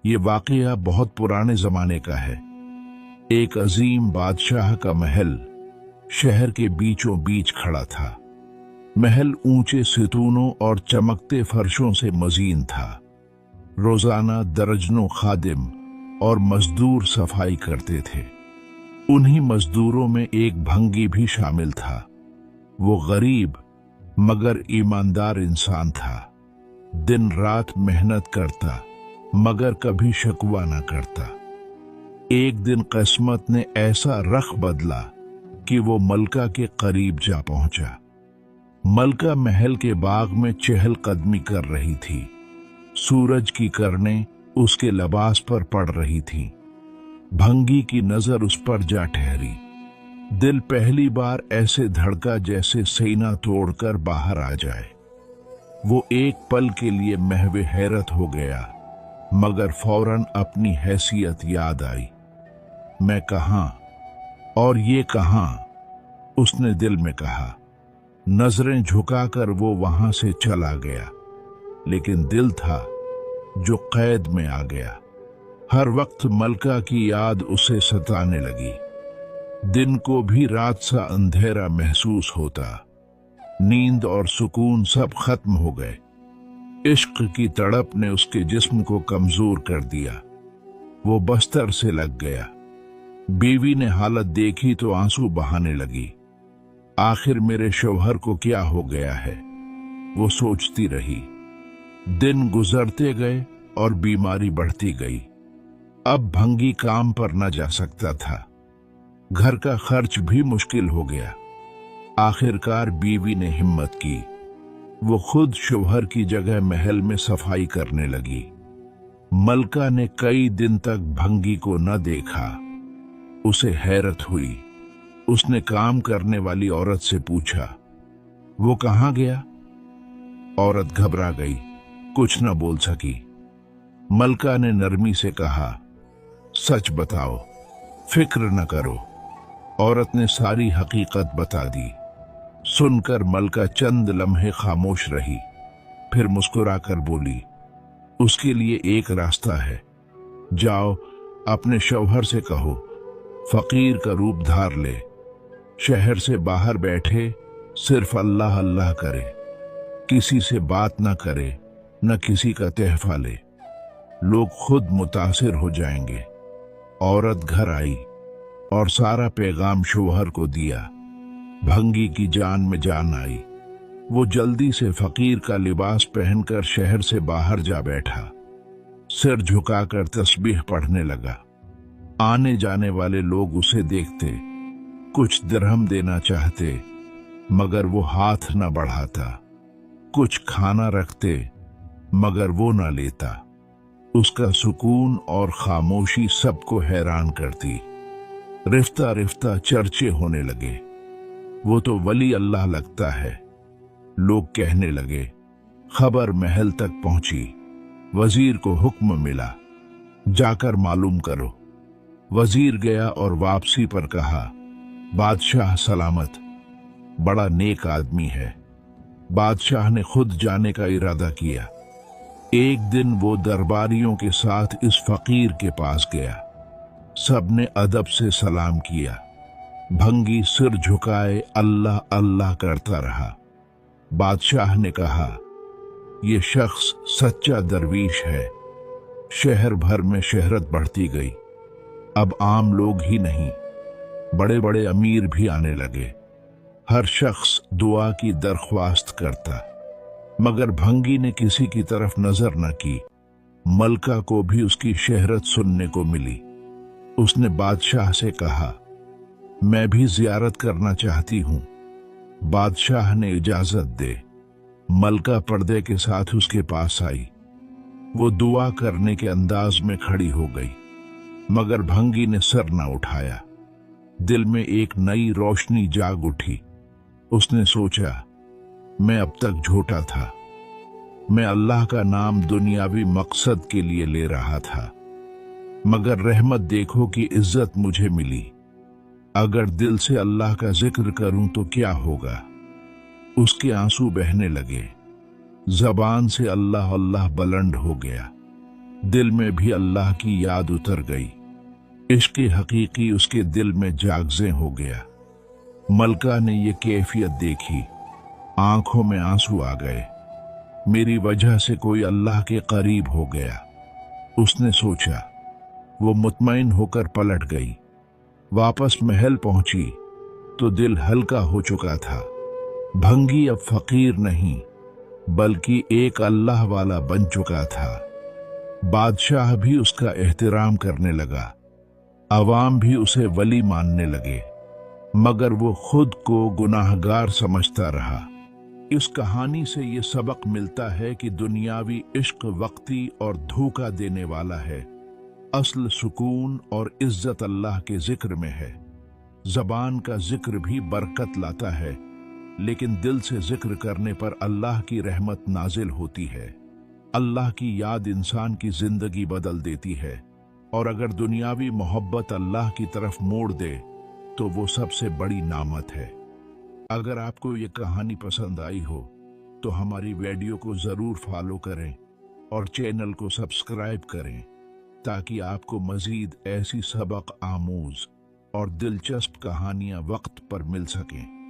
ये वाकया बहुत पुराने जमाने का है। एक अजीम बादशाह का महल शहर के बीचों बीच खड़ा था। महल ऊंचे सितूनों और चमकते फर्शों से मजीन था। रोजाना दर्जनों खादिम और मजदूर सफाई करते थे। उन्हीं मजदूरों में एक भंगी भी शामिल था। वो गरीब मगर ईमानदार इंसान था। दिन रात मेहनत करता मगर कभी शकवा न करता। एक दिन किस्मत ने ऐसा रख बदला कि वो मलका के करीब जा पहुंचा। मलका महल के बाग में चहलकदमी कर रही थी। सूरज की किरणें उसके लिबास पर पड़ रही थी। भंगी की नजर उस पर जा ठहरी। दिल पहली बार ऐसे धड़का जैसे सीना तोड़कर बाहर आ जाए। वो एक पल के लिए महवे हैरत हो गया, मगर फौरन अपनी हैसियत याद आई। मैं कहां और ये कहां, उसने दिल में कहा। नजरें झुकाकर वो वहां से चला गया, लेकिन दिल था जो कैद में आ गया। हर वक्त मलका की याद उसे सताने लगी। दिन को भी रात सा अंधेरा महसूस होता। नींद और सुकून सब खत्म हो गए। इश्क की तड़प ने उसके जिस्म को कमजोर कर दिया। वो बस्तर से लग गया। बीवी ने हालत देखी तो आंसू बहाने लगी। आखिर मेरे शौहर को क्या हो गया है, वो सोचती रही। दिन गुजरते गए और बीमारी बढ़ती गई। अब भंगी काम पर न जा सकता था। घर का खर्च भी मुश्किल हो गया। आखिरकार बीवी ने हिम्मत की। वो खुद शौहर की जगह महल में सफाई करने लगी। मलका ने कई दिन तक भंगी को न देखा। उसे हैरत हुई। उसने काम करने वाली औरत से पूछा, वो कहां गया? औरत घबरा गई, कुछ न बोल सकी। मलका ने नरमी से कहा, सच बताओ, फिक्र न करो। औरत ने सारी हकीकत बता दी। सुनकर मलका चंद लम्हे खामोश रही, फिर मुस्कुराकर बोली, उसके लिए एक रास्ता है। जाओ अपने शौहर से कहो फकीर का रूप धार ले, शहर से बाहर बैठे सिर्फ अल्लाह अल्लाह करे, किसी से बात न करे, न किसी का तहफा ले। लोग खुद मुतासिर हो जाएंगे। औरत घर आई और सारा पैगाम शौहर को दिया। भंगी की जान में जान आई। वो जल्दी से फकीर का लिबास पहनकर शहर से बाहर जा बैठा। सिर झुकाकर तस्बीह पढ़ने लगा। आने जाने वाले लोग उसे देखते, कुछ दिरहम देना चाहते, मगर वो हाथ न बढ़ाता। कुछ खाना रखते, मगर वो न लेता। उसका सुकून और खामोशी सबको हैरान करती। रिफ्ता रिफ्ता चर्चे होने लगे, वो तो वली अल्लाह लगता है। लोग कहने लगे। खबर महल तक पहुंची। वजीर को हुक्म मिला, जाकर मालूम करो। वजीर गया और वापसी पर कहा, बादशाह सलामत, बड़ा नेक आदमी है। बादशाह ने खुद जाने का इरादा किया। एक दिन वो दरबारियों के साथ इस फकीर के पास गया। सबने अदब से सलाम किया। भंगी सिर झुकाए अल्लाह अल्लाह करता रहा। बादशाह ने कहा, ये शख्स सच्चा दरवीश है। शहर भर में शहरत बढ़ती गई। अब आम लोग ही नहीं, बड़े बड़े अमीर भी आने लगे। हर शख्स दुआ की दरख्वास्त करता, मगर भंगी ने किसी की तरफ नजर न की। मलका को भी उसकी शहरत सुनने को मिली। उसने बादशाह से कहा, मैं भी जियारत करना चाहती हूं। बादशाह ने इजाजत दे। मलका पर्दे के साथ उसके पास आई। वो दुआ करने के अंदाज में खड़ी हो गई, मगर भंगी ने सर न उठाया। दिल में एक नई रोशनी जाग उठी। उसने सोचा, मैं अब तक झूठा था। मैं अल्लाह का नाम दुनियावी मकसद के लिए ले रहा था, मगर रहमत देखो कि इज्जत मुझे मिली। अगर दिल से अल्लाह का जिक्र करूं तो क्या होगा? उसके आंसू बहने लगे। जबान से अल्लाह अल्लाह बुलंद हो गया। दिल में भी अल्लाह की याद उतर गई। इश्क हकीकी उसके दिल में जागज़े हो गया। मलका ने ये कैफियत देखी, आंखों में आंसू आ गए। मेरी वजह से कोई अल्लाह के करीब हो गया, उसने सोचा। वो मुतमईन होकर पलट गई। वापस महल पहुंची तो दिल हल्का हो चुका था। भंगी अब फकीर नहीं बल्कि एक अल्लाह वाला बन चुका था। बादशाह भी उसका एहतराम करने लगा, अवाम भी उसे वली मानने लगे, मगर वो खुद को गुनाहगार समझता रहा। इस कहानी से ये सबक मिलता है कि दुनियावी इश्क वक्ती और धोखा देने वाला है। असल सुकून और इज्जत अल्लाह के जिक्र में है। जबान का जिक्र भी बरकत लाता है, लेकिन दिल से जिक्र करने पर अल्लाह की रहमत नाजिल होती है। अल्लाह की याद इंसान की जिंदगी बदल देती है, और अगर दुनियावी मोहब्बत अल्लाह की तरफ मोड़ दे तो वो सबसे बड़ी नामत है। अगर आपको ये कहानी पसंद आई हो तो हमारी वीडियो को ज़रूर फॉलो करें और चैनल को सब्सक्राइब करें, ताकि आपको मज़ीद ऐसी सबक आमूज और दिलचस्प कहानियाँ वक्त पर मिल सकें।